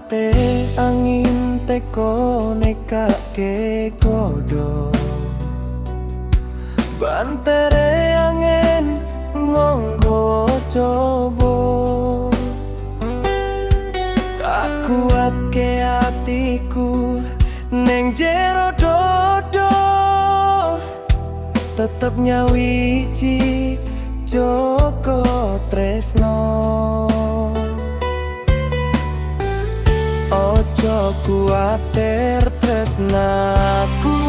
ate angin teko nekake kodo bantere angin ngonggo coba tak kuat ke hatiku neng jero dodo tetep nyawiji Joko Tresno ojo kuatir tresnaku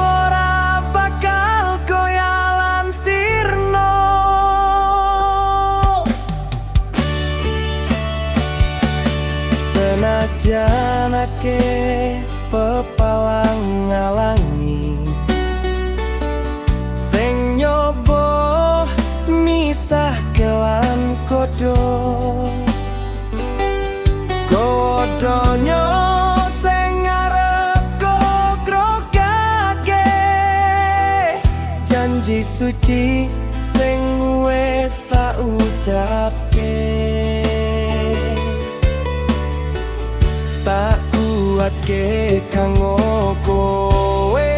ora bakal goyalan sirno senajan ake pepalang ngalangi sing nyoba misah kelan kodo kodonyo sing arep grogake janji suci sing wis tak ucapke tak kuatke kanggo kowe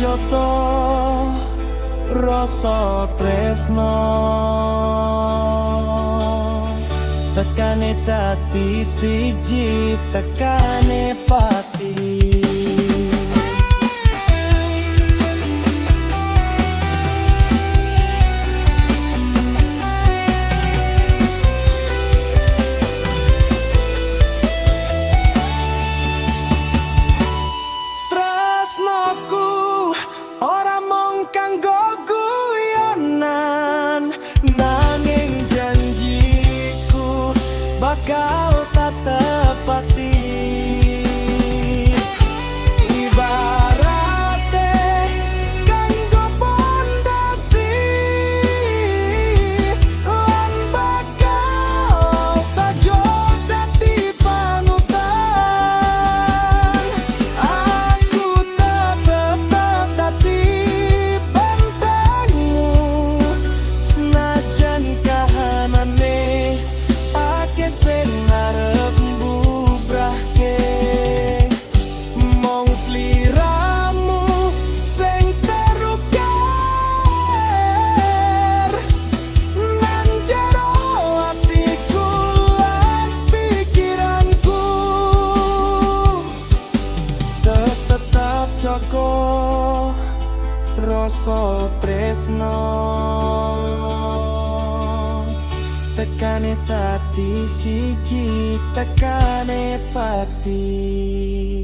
joto rasa tresno tekane dadi siji tekane pati bakal tak tepati ibarate kanggo pondasi lan bakal tak dadi panutan aku tetep dadi bentengmu senajan kahanane sing arep mbubrahke mong sliramu sing terukir nang jero atiku lan pikiranku tetep Joko rasa tresno tekane dadi siji tekane pati.